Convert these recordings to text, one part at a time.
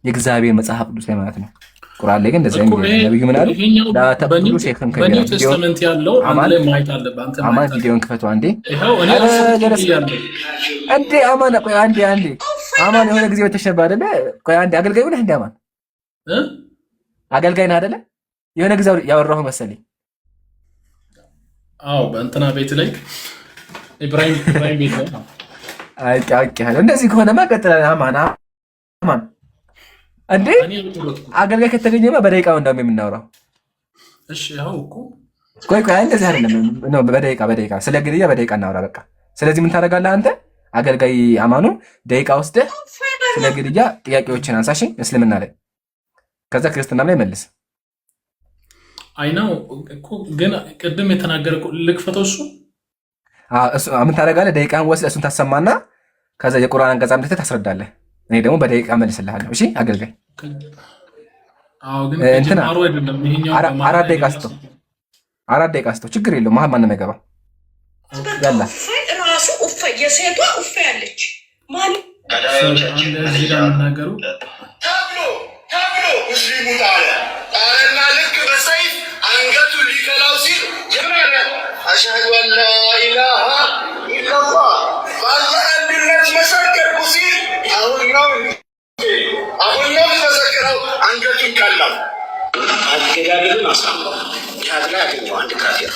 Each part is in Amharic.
የእግዚአብሔር መጽሐፍ ቅዱስ ላይ ማለት ነው። ቁርአን ላይ ግን እንደዛ ነብዩ ምን አሉ? ዳተብሉ ሼኽን ከቢራ በኒው ቴስተመንት ያለው አንተ ላይ ማየት አለበት። አንተ ማየት አማን ቪዲዮን ክፈቱ አንዴ። ይሄው እኔ አንዴ አማን ቆይ አንዴ አማን የሆነ ጊዜ ወተሸባ አይደለ? ቆይ አንዴ አገልጋይ ነህ እንደ አማን አገልጋይ ነህ አይደለ? የሆነ ጊዜ ያወራሁ መሰለኝ። አዎ በእንትና ቤት ላይ ኢብራሂም ቤት ላይ አውቄ እንደዚህ ከሆነማ ቀጥለን አማን እንዴ አገልጋይ ከተገኘማ በደቂቃው እንደውም የምናወራው። እሺ ያው እኮ ቆይ እንደዚህ አይደለም ነው። በደቂቃ ስለ ግድያ በደቂቃ እናወራ በቃ። ስለዚህ ምን ታደርጋለህ አንተ አገልጋይ አማኑ ደቂቃ ወስደህ ስለ ግድያ ጥያቄዎችን አንሳሽ እስልምና ላይ፣ ከዛ ክርስትናም ላይ መልስ። አይ ነው እኮ ግን ቅድም የተናገረው ልክፈተው እሱ ምን ታደርጋለህ ደቂቃን ወስደህ እሱን ታሰማና ከዛ የቁርአን አንቀጽ አምጥተህ ታስረዳለህ። እኔ ደግሞ በደቂቃ መልስልሃለሁ። እሺ አገልጋይ እንትና አራት ደቂቃ ስተው ችግር የለውም። መሀል ማንም አይገባም። ያላ ራሱ ኡፈ የሴቷ ኡፈ ያለች ማን ተብሎ ሙስሊሙ ጣለና ልክ በሰይፍ አንገቱ ሊከላው ሲል ጀመረ አሽሀዱ አን ላ ኢላሃ ኢለላህ በአላህ አንድነት መሰከርኩ ሲል አሁን ነው መሰከረው። አንገቱን ቀላው አገዳደሉን አሳምረው ጂሃድ ላይ ያገኘው አንድ ካፊር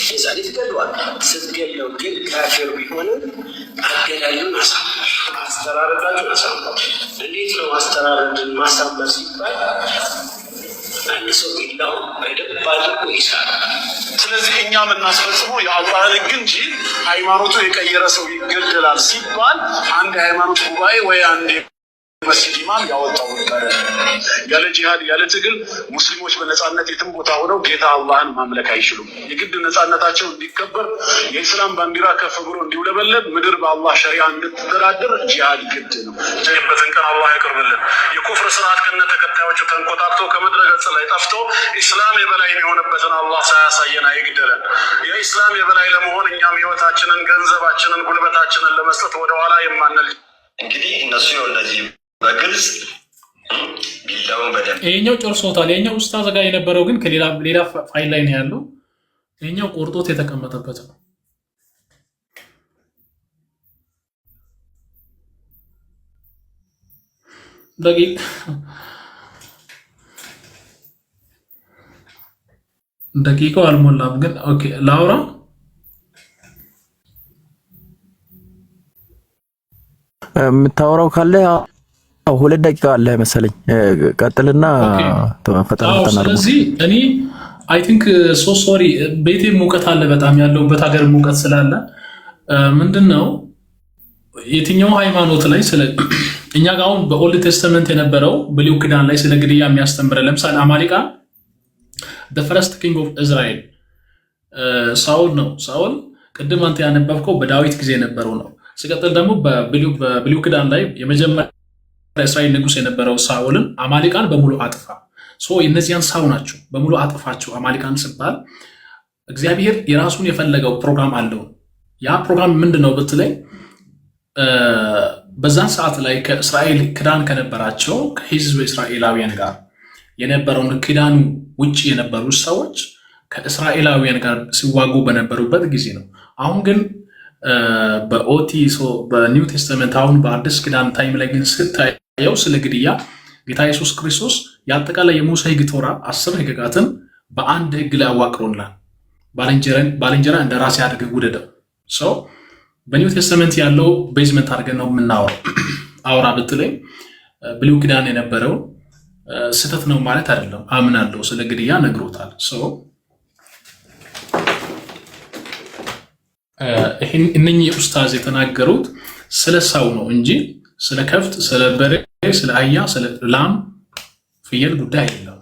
የዛኔ ትገድሏል። ስትገድለው ግን ካፊር ቢሆንም አገዳደሉን አሳምረው አስተራረዳችሁን አሳምረው። እንዴት ነው አስተራረድን ማሳመር ሲባል አንድ ሰው ቢላው በደንብ አድርጎ ይሳላል። ስለዚህ እኛ የምናስፈጽመው የአላህን ሕግ እንጂ ሃይማኖቱ የቀየረ ሰው ይገደላል ሲባል አንድ የሃይማኖት ጉባኤ ወይ አንድ መስጊድ ኢማም ያወጣው ነበር። ያለ ጂሃድ ያለ ትግል ሙስሊሞች በነጻነት የትም ቦታ ሆነው ጌታ አላህን ማምለክ አይችሉም። የግድ ነጻነታቸው እንዲከበር የኢስላም ባንዲራ ከፍ ብሎ እንዲውለበለብ ምድር በአላህ ሸሪዓ እንድትተዳደር ጂሃድ ግድ ነው። በትን ቀን አላህ ያቅርብልን። የኩፍር ስርዓት ከነ ተከታዮቹ ተንቆጣጥቶ ከምድረ ገጽ ላይ ጠፍቶ ኢስላም የበላይ የሆነበትን አላህ ሳያሳየን አይግደለን። የኢስላም የበላይ ለመሆን እኛም ህይወታችንን፣ ገንዘባችንን፣ ጉልበታችንን ለመስጠት ወደኋላ የማንል እንግዲህ እነሱ እንደዚህ በግልጽ ቢላውን በደንብ ይሄኛው ጨርሶታል። ይሄኛው ኡስታዝ ጋር የነበረው ግን ሌላ ፋይል ላይ ነው ያለው። ይሄኛው ቆርጦት የተቀመጠበት ነው። ደቂቃው አልሞላም ግን ኦኬ ላውራ የምታወራው ካለ 2 ደቂቃ አለ መሰለኝ። ቀጥልና ፈጠራና ስለዚህ እኔ አይ ቲንክ ሶሪ ቤቴ ሙቀት አለ በጣም ያለውበት ሀገር ሙቀት ስላለ ምንድነው የትኛው ሃይማኖት ላይ ስለ እኛ ጋር አሁን በኦልድ ቴስተመንት የነበረው ብሉይ ኪዳን ላይ ስለ ግድያ የሚያስተምር ለምሳሌ አማሊቃ the first king of Israel ሳውል ነው። ሳውል ቅድም አንተ ያነበብከው በዳዊት ጊዜ የነበረው ነው። ሲቀጥል ደግሞ በብሉይ ኪዳን ላይ የመጀመሪያ እስራኤል ንጉስ የነበረው ሳውልን አማሊቃን በሙሉ አጥፋ። እነዚያን ሳው ናቸው በሙሉ አጥፋቸው አማሊቃን ሲባል እግዚአብሔር የራሱን የፈለገው ፕሮግራም አለው። ያ ፕሮግራም ምንድነው ብትለኝ በዛን ሰዓት ላይ ከእስራኤል ክዳን ከነበራቸው ከህዝብ እስራኤላውያን ጋር የነበረውን ክዳኑ ውጪ የነበሩ ሰዎች ከእስራኤላውያን ጋር ሲዋጉ በነበሩበት ጊዜ ነው። አሁን ግን በኒው ቴስተመንት አሁን በአዲስ ኪዳን ታይም ላይ ግን ስታየው ስለ ግድያ ጌታ ኢየሱስ ክርስቶስ የአጠቃላይ የሙሴ ሕግ ቶራ 10 ሕግጋትን በአንድ ሕግ ላይ አዋቅሮናል። ባልንጀራ እንደ ራሴ አድርገህ ውደደው። በኒው ቴስተመንት ያለው ቤዝመንት አድርገን ነው የምናወራው። አውራ ብትለኝ ብሉይ ኪዳን የነበረው ስህተት ነው ማለት አይደለም። አምናለሁ ስለ ግድያ ነግሮታል። እነኚህ ኡስታዝ የተናገሩት ስለ ሰው ነው እንጂ ስለ ከፍት፣ ስለ በሬ፣ ስለ አህያ፣ ስለ ላም፣ ፍየል ጉዳይ አይደለም።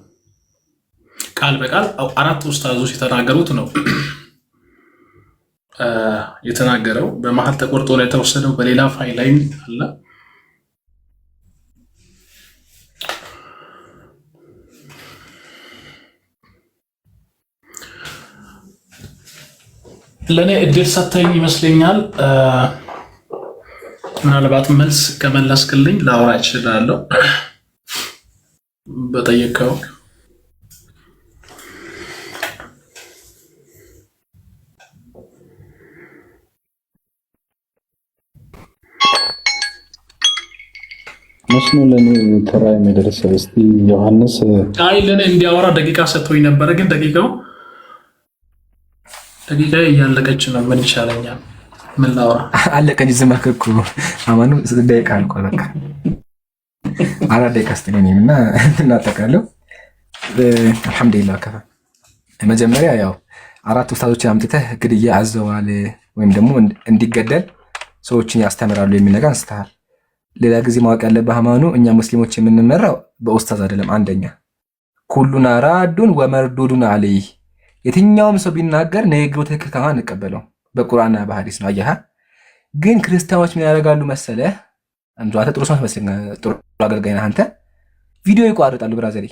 ቃል በቃል 4 ኡስታዞች የተናገሩት ነው የተናገረው። በመሀል ተቆርጦ ነው የተወሰደው። በሌላ ፋይል ላይ አለ። ለእኔ እድል ሰተኝ ይመስለኛል። ምናልባት መልስ ከመለስክልኝ ላውራ እችላለሁ። በጠየቀው መስኖ ለኔ ተራ የሚደርሰው እስቲ ዮሐንስ አይ ለኔ እንዲያወራ ደቂቃ ሰጥቶኝ ነበረ፣ ግን ደቂቃ እያለቀች ነው። ምን ይሻለኛል? ምን ላውራ? አለቀኝ። ዝም አልክ እኮ አማኑ ደቂቃ አልቋል። በቃ 4 ደቂቃ ስትለኝ እና እናጠቃለሁ። አልሐምዱሊላህ ከፋ። መጀመሪያ ያው 4 ኡስታዞችን አምጥተህ ግድያ አዘዋል ወይም ደግሞ እንዲገደል ሰዎችን ያስተምራሉ የሚል ነገር አንስተሃል። ሌላ ጊዜ ማወቅ ያለብህ አማኑ እኛ ሙስሊሞች የምንመራው በኡስታዝ አይደለም። አንደኛ ኩሉና ራዱን ወመርዱዱን አለይህ፣ የትኛውም ሰው ቢናገር ንግግሩ ትክክል ከሆነ እንቀበለው በቁርአንና በሐዲስ ነው። አየህ ግን ክርስቲያኖች ምን ያደርጋሉ መሰለህ? አንተ ጥሩ ሰው መስለኝ፣ ጥሩ አገልጋይ ነህ አንተ። ቪዲዮ ይቋርጣሉ ብራዘሪ።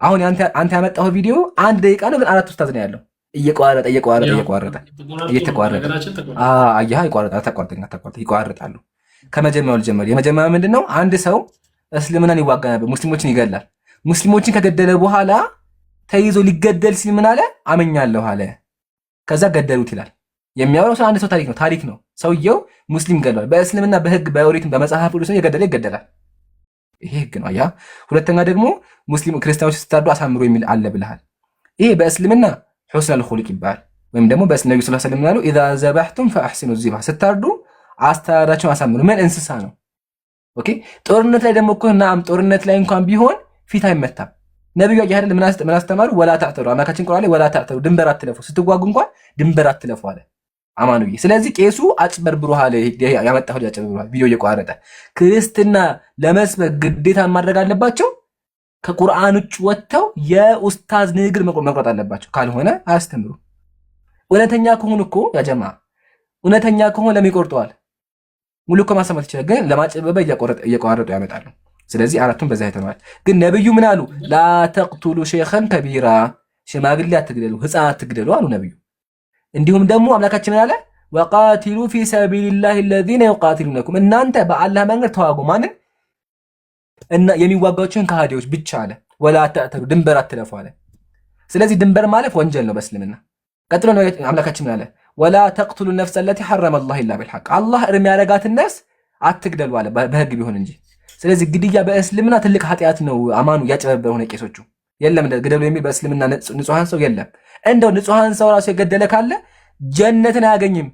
አሁን አንተ ያመጣው ቪዲዮ 1 ደቂቃ ነው፣ ግን 4 ኡስታዝ ነው ያለው። እየተቋረጠ አየህ፣ ይቋርጣሉ። ከመጀመሪያው ልጀምር። የመጀመሪያው ምንድነው? አንድ ሰው እስልምናን ይዋጋ ነበር፣ ሙስሊሞችን ይገላል። ሙስሊሞችን ከገደለ በኋላ ተይዞ ሊገደል ሲል ምን አለ? አመኛለሁ አለ። ከዛ ገደሉት ይላል። የሚያወራው ሰው አንድ ሰው ታሪክ ነው። ሰውየው ሙስሊም ገድሏል። በእስልምና በህግ በኦሪትም በመጽሐፍ ቅዱስ የገደለ ይገደላል። ይሄ ህግ ነው። ያ ሁለተኛ ደግሞ ሙስሊም ክርስቲያኖች ስታርዱ አሳምሮ የሚል አለ ብለሃል። ይሄ በእስልምና ሑስነል ኹሉቅ ይባላል። ወይም ደግሞ ነብዩ ሰለላሁ ዐለይሂ ወሰለም ያሉ ኢዛ ዘበሕቱም ፈአሕሲኑ ዚብሃ፣ ስታርዱ አስተዳዳቸውን አሳምሩ። ምን እንስሳ ነው። ኦኬ ጦርነት ላይ ደግሞ እኮ ናም ጦርነት ላይ እንኳን ቢሆን ፊት አይመታም። ነብዩ አይደል ምን አስተማሩ? ወላ ተዕተሩ፣ አምላካችን ቁርአን ላይ ወላ ተዕተሩ፣ ድንበር አትለፉ፣ ስትዋጉ እንኳን ድንበር አትለፉ አለ አማኑዬ። ስለዚህ ቄሱ አጭበርብሮሃል፣ ያመጣው ያጭበርብሮሃል። ቪዲዮ እየቋረጠ ክርስትና ለመስበክ ግዴታ ማድረግ አለባቸው። ከቁርአን ውጭ ወጥተው የኡስታዝ ንግግር መቁረጥ አለባቸው። ካልሆነ አያስተምሩ። እውነተኛ ከሆኑ እኮ ያ ጀማ እውነተኛ ከሆነ ለምን ይቆርጠዋል? ሙሉ እኮ ማሰማት ይችላል፣ ግን ለማጨበበ እየቋረጡ ያመጣሉ። ስለዚህ አራቱን በዛ አይተናል። ግን ነብዩ ምን አሉ? ላ ተቅቱሉ ሸይኸን ከቢራ፣ ሽማግሌ አትግደሉ፣ ህፃን አትግደሉ አሉ ነብዩ። እንዲሁም ደግሞ አምላካችን ምን አለ? ወቃቲሉ ፊ ሰቢልላሂ الذين يقاتلونكم፣ እናንተ በአላህ መንገድ ተዋጉ። ማንን? እና የሚዋጋዎችን ከሃዲዎች ብቻ አለ። ወላ ተዕተዱ፣ ድንበር አትለፉ አለ። ስለዚህ ድንበር ማለፍ ወንጀል ነው በእስልምና። ቀጥሎ ነው አምላካችን ምን አለ? ወላ ተቅቱሉ ነፍሰ ለቲ ሐረመ አላህ ኢላ ቢልሐቅ፣ አላህ እርም ያረጋትን ነፍስ አትግደሉ አለ፣ በህግ ቢሆን እንጂ። ስለዚህ ግድያ በእስልምና ትልቅ ኃጢአት ነው። አማኑ ያጨበበ ሆነ ቄሶቹ የለም ግደሉ የሚል በእስልምና ንጹሃን ሰው የለም። እንደው ንጹሃን ሰው ራሱ የገደለ ካለ ጀነትን አያገኝም።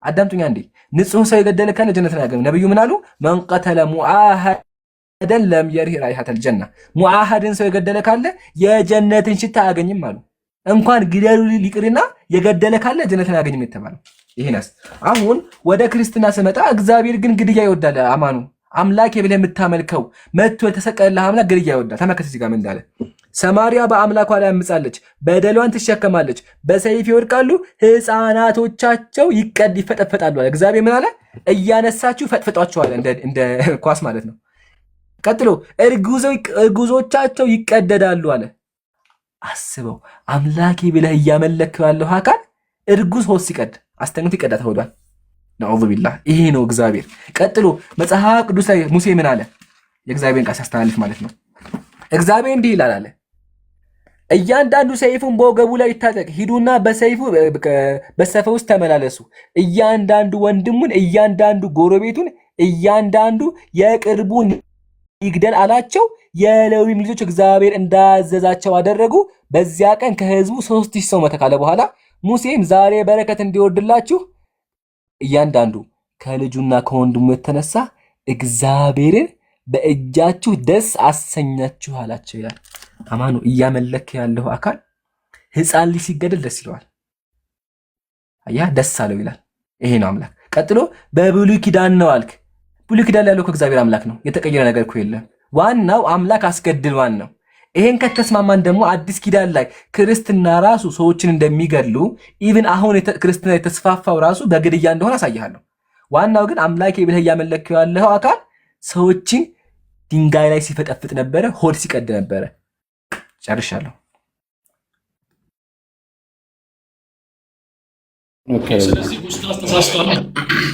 አዳምጡኛ እንዴ! ንጹህ ሰው የገደለ ካለ ጀነትን አያገኝም። ነብዩ ምን አሉ? መን ቀተለ ሙአሃደን ለም የሪህ ራይሐተል ጀና፣ ሙአሃድን ሰው የገደለ ካለ የጀነትን ሽታ አያገኝም አሉ። እንኳን ግደሉ ሊቅርና የገደለ ካለ ጀነትን አያገኝም የተባለው ይሄናስ። አሁን ወደ ክርስትና ስመጣ እግዚአብሔር ግን ግድያ ይወዳል። አማኑ አምላክ ብለህ የምታመልከው መጥቶ የተሰቀለልህ አምላክ ግድያ ይወዳል። ተመከተ እዚህ ጋር ምን እንዳለ? ሰማርያ በአምላኳ ላይ አምጻለች፣ በደሏን ትሸከማለች፣ በሰይፍ ይወድቃሉ፣ ህፃናቶቻቸው ይፈጠፈጣሉ አለ። እግዚአብሔር ምን አለ? እያነሳችሁ ፈጥፈጧቸዋል፣ እንደ ኳስ ማለት ነው። ቀጥሎ እርጉዞቻቸው ይቀደዳሉ አለ። አስበው፣ አምላኬ ብለህ እያመለከው ያለው አካል እርጉዝ ሆስ ሲቀድ አስተኝቶ ይቀዳ ተወዷል። ነዑዙ ቢላህ። ይሄ ነው እግዚአብሔር። ቀጥሎ መጽሐፍ ቅዱስ ላይ ሙሴ ምን አለ? የእግዚአብሔርን ቃል ሲያስተላልፍ ማለት ነው። እግዚአብሔር እንዲህ ይላል አለ፣ እያንዳንዱ ሰይፉን በወገቡ ላይ ይታጠቅ፣ ሂዱና በሰፈ ውስጥ ተመላለሱ፣ እያንዳንዱ ወንድሙን፣ እያንዳንዱ ጎረቤቱን፣ እያንዳንዱ የቅርቡን ይግደል አላቸው። የሌዊም ልጆች እግዚአብሔር እንዳዘዛቸው አደረጉ። በዚያ ቀን ከህዝቡ 3000 ሰው ሞተ ካለ በኋላ ሙሴም ዛሬ በረከት እንዲወርድላችሁ እያንዳንዱ ከልጁና ከወንድሙ የተነሳ እግዚአብሔርን በእጃችሁ ደስ አሰኛችሁ አላቸው ይላል። አማኑ እያመለክ ያለው አካል ህፃን ልጅ ሲገደል ደስ ይለዋል። አያ ደስ አለው ይላል። ይሄ ነው አምላክ። ቀጥሎ በብሉይ ኪዳን ነው አልክ። ብሉይ ኪዳን ያለው ከእግዚአብሔር አምላክ ነው። የተቀየረ ነገር እኮ የለም። ዋናው አምላክ አስገድል ዋናው። ይሄን ከተስማማን ደግሞ አዲስ ኪዳን ላይ ክርስትና ራሱ ሰዎችን እንደሚገድሉ ኢቭን አሁን ክርስትና የተስፋፋው ራሱ በግድያ እንደሆነ አሳያለሁ። ዋናው ግን አምላኬ ብለህ እያመለከው ያለው አካል ሰዎችን ድንጋይ ላይ ሲፈጠፍጥ ነበረ፣ ሆድ ሲቀድ ነበረ። ጨርሻለሁ። ስለዚህ ኡስታዝ ተሳስቷል።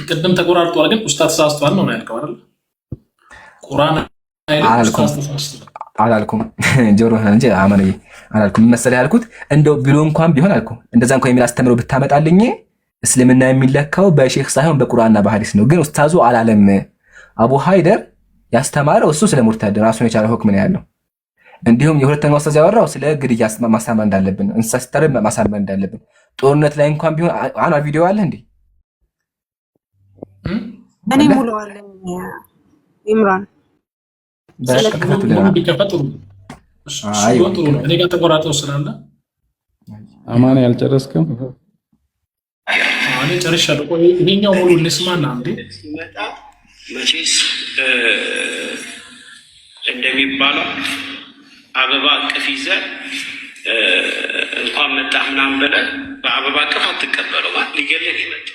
ቅድም ተቆራርጧል፣ ግን ኡስታዝ ተሳስቷል ነው ያልከው አይደል? ቁርአን አላልኩም ጆሮ እንጂ አማንዬ አላልኩም። መሰለህ ያልኩት እንደው ብሎ እንኳን ቢሆን አልኩ እንደዛ እንኳን የሚል አስተምሮ ብታመጣልኝ እስልምና የሚለካው በሼክ ሳይሆን በቁርአንና በሐዲስ ነው። ግን ኡስታዙ አላለም። አቡ ሃይደር ያስተማረው እሱ ስለ ሙርተድ ራሱን የቻለ ሁክም ነው ያለው። እንዲሁም የሁለተኛው ኡስታዝ ያወራው ስለ ግድያ ማሳመን እንዳለብን፣ እንስሳ ሲታረድ ማሳመን እንዳለብን። ጦርነት ላይ እንኳን ቢሆን አና ቪዲዮ አለ እንዴ? እኔ ሙሉ አለ ኢምራን እኔ ጋር ተቆራጠው ስላለ አማን ያልጨረስክም? እኔ ጨርሻለሁ። ቆይ ይሄኛው ሙሉ እንስማና እንዴ ሲመጣ መቼስ እንደሚባለው አበባ እቅፍ ይዘህ እንኳን መጣ ምናምን ብለህ በአበባ እቅፍ አትቀበለው። ማለት ሊገለህ ይመጣ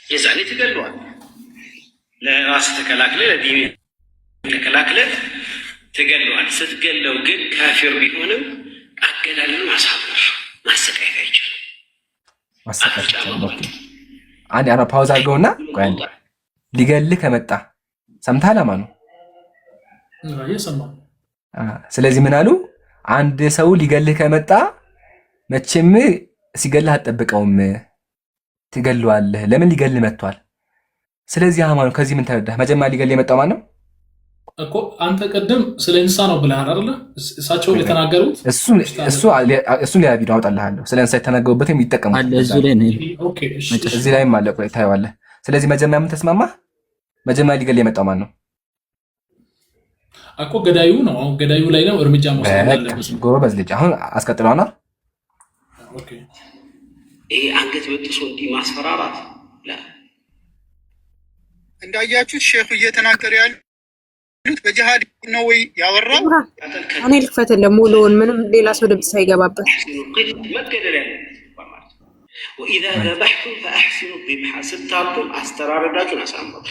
የዛኔ ትገለዋል። ለራስ ተከላክለ ለዲን ተከላክለ ትገለዋል። ስትገለው ግን ካፊር ቢሆንም አገላልን ማሳመር ማሰቃየት አይችልም። አንድ አና ፓውዝ አድርገውና ቆይ አንዴ ሊገልህ ከመጣ ሰምተሃል አማኑ? ስለዚህ ምን አሉ? አንድ ሰው ሊገልህ ከመጣ መቼም ሲገልህ አትጠብቀውም፣ ትገለዋለህ። ለምን ሊገልህ መጥቷል። ስለዚህ አማኑ ከዚህ ምን ተረዳህ? መጀመሪያ ሊገልህ የመጣው ማን ነው እኮ? አንተ ቅድም ስለ እንስሳ ነው ብለሃል አይደለ? እሳቸው የተናገሩት እሱን ሌላ ቪዲዮ አውጣልሃለሁ። ስለ እንስሳ የተናገሩበትም ይጠቀሙት እዚህ ላይም አለ። ቆይ ታየዋለህ። ስለዚህ መጀመሪያ ምን ተስማማህ? መጀመሪያ ሊገልህ የመጣው ማን ነው እኮ? ገዳዩ ነው። አሁን ገዳዩ ላይ ነው እርምጃ መውሰድ ያለበት። ጎበዝ ልጅ። አሁን አስቀጥለዋና ይሄ አንገት በጥሶ እንዲህ ማስፈራራት እንዳያችሁት ሼኹ እየተናገረ ያሉት በጂሃድ ነው ወይ ያወራው? እኔ ልክፈትልህ ሙሉውን፣ ምንም ሌላ ሰው ድምፅ ሳይገባበት። መገደል ያለ ወኢዛ ዘበሕቱም ፈአሕሲኑ ዚብሓ፣ ስታርዱም አስተራረዳችሁን አሳምሩ።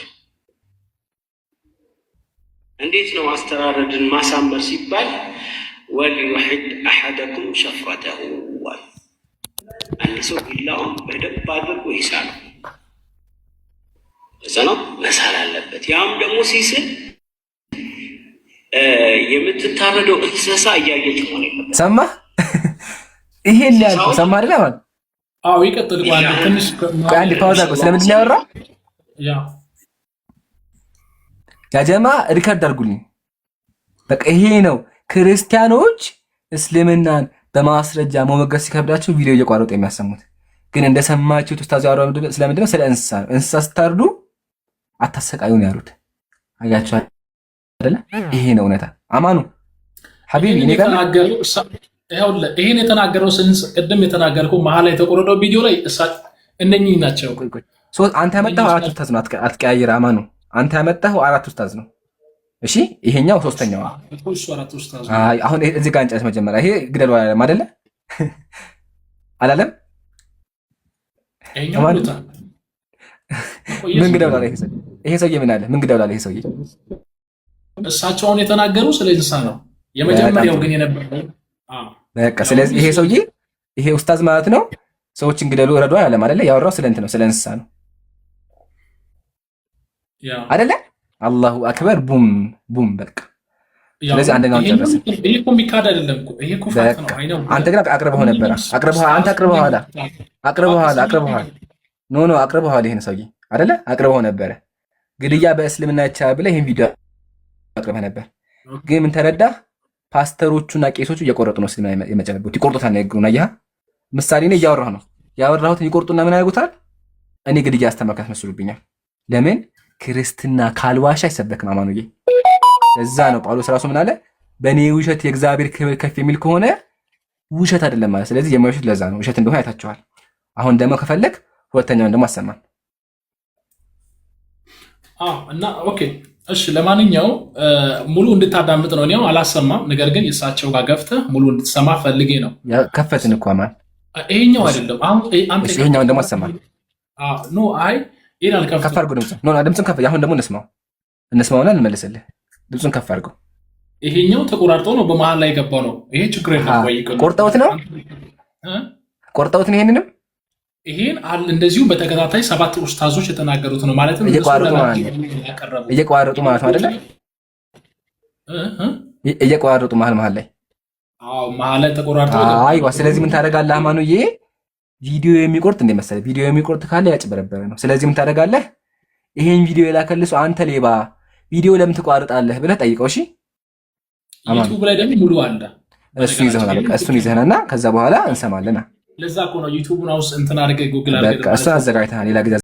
እንዴት ነው አስተራረድን ማሳመር ሲባል ወሊዩሕድ አሐደኩም ሸፍረተሁ፣ አንድ ሰው ቢላውን በደንብ አድርጎ ይሳል። እዛ ነው መሳል አለበት። ያም ደግሞ ሲስል የምትታረደው እንስሳ እያየች ሆነ ይፈታል። ሰማህ? ይሄን ያልኩህ ሰማህ አይደል? ማለት አዎ፣ ይቀጥል። ትንሽ አንድ ፓውዝ አድርጎ ስለምንድን ነው ያወራው? ያ ጀማ ሪከርድ አድርጉልኝ። በቃ ይሄ ነው ክርስቲያኖች እስልምናን በማስረጃ መሞገስ ሲከብዳቸው ቪዲዮ እየቋረጡ የሚያሰሙት። ግን እንደሰማችሁት ኡስታዝ ያወራው ስለምንድን ነው? ስለ እንስሳ ነው። እንስሳ ስታርዱ አታሰቃዩን ያሉት። አያችሁ አይደለ? ይሄ ነው እውነታ። አማኑ ሐቢቢ እኔ ጋር ይሄን የተናገረው ቅድም የተናገርከው መሀል ላይ የተቆረጠው ቪዲዮ ላይ እነኚህ ናቸው። አንተ ያመጣኸው አራት ኡስታዝ ነው። አትቀያየር አማኑ። አንተ ያመጣኸው አራት ኡስታዝ ነው። እሺ ይሄኛው ሶስተኛው። አይ አሁን እዚህ ጋር እንጨት መጀመሪያ ይሄ ግደሉ አላለም አይደለ? አላለም? ምን ግደሉ አለ ይሄ ሰውዬ? ምን አለ? ምን ግደሉ አለ ይሄ ሰውዬ? እሳቸውን የተናገሩ ስለ እንስሳ ነው የመጀመሪያው ግን የነበረው። በቃ ስለዚህ ይሄ ሰውዬ ይሄ ኡስታዝ ማለት ነው ሰዎችን ግደሉ እረዱ አላለም አይደለ? ያወራው ስለ እንትን ነው፣ ስለ እንስሳ ነው አይደለ? አላሁ አክበር ቡም ቡም። በቃ ስለዚህ አንደኛውን ጨረስን። ይሄ እኮ የሚካድ አይደለም እኮ ይሄ እኮ ፋክት ነው። አይደለም አንተ ግን አቅርበው ነበር። አንተ አቅርበዋል። ኖ አቅርበዋል። ይሄን ሰውዬ አይደለ? አቅርበው ነበረ። ግድያ በእስልምና ይቻላል ብለህ ይሄን ቪዲዮ አቅርበህ ነበር። ግን ምን ተረዳህ? ፓስተሮቹና ቄሶቹ እየቆረጡ ነው እስልምና የመጨረቡት። ይቆርጡታል ነው ያገሩና ያ ምሳሌ ነው እያወራሁ ነው። ያወራሁትን ይቆርጡና ምን ያደርጉታል? እኔ ግድያ አስተማርኩ ያስመስሉብኛል። ለምን ክርስትና ካልዋሻ አይሰበክም አማኑዬ። እዛ ነው ጳውሎስ ራሱ ምን አለ? በእኔ ውሸት የእግዚአብሔር ክብር ከፍ የሚል ከሆነ ውሸት አይደለም ማለት። ስለዚህ የማይውሸት ለዛ ነው ውሸት እንደሆነ አይታችኋል። አሁን ደግሞ ከፈለግ ሁለተኛውን ደግሞ አሰማን። እና ኦኬ እሺ፣ ለማንኛው ሙሉ እንድታዳምጥ ነው። እኔው አላሰማም፣ ነገር ግን የእሳቸው ጋር ገፍተህ ሙሉ እንድትሰማ ፈልጌ ነው። ከፈትን እኮ አማን። ይሄኛው አይደለም አሁን አንተ ይሄኛውን ደግሞ አሰማን። ኖ አይ ይላል ከፍ አድርጎ ድምፁን ከፍ። አሁን ደግሞ እንስማውና እንመልስልህ። ድምፁን ከፍ አድርገው። ይሄኛው ተቆራርጦ ነው በመሀል ላይ የገባው ነው። ይሄ ችግር የለም ወይ? ቆርጠውት ነው ይሄንንም ይሄን እንደዚሁ በተከታታይ 7 ኡስታዞች የተናገሩት ነው ማለት ነው። እየቋረጡ ማለት ነው አይደለ? እየቆራረጡ መሀል ላይ መሀል ላይ ተቆራርጦ አይዋ። ስለዚህ ምን ታደርጋለህ አማኑዬ? ቪዲዮ የሚቆርጥ እንደ መሰለህ ቪዲዮ የሚቆርጥ ካለ ያጭበረበረ ነው። ስለዚህ ምን ታደርጋለህ? ይሄን ቪዲዮ የላከልህ ሰው አንተ ሌባ ቪዲዮ ለምን ትቋርጣለህ ብለህ ጠይቀው። እሺ ዩቲዩብ ላይ ደግሞ ሙሉ አለ። እሱን ይዘህና ከዛ በኋላ እንሰማለና። ለዛ እኮ ነው ዩቲዩብን አውስ እንትን አድርገህ ጉግል አድርገህ በቃ እሱን አዘጋጅተሃል ሌላ ጊዜ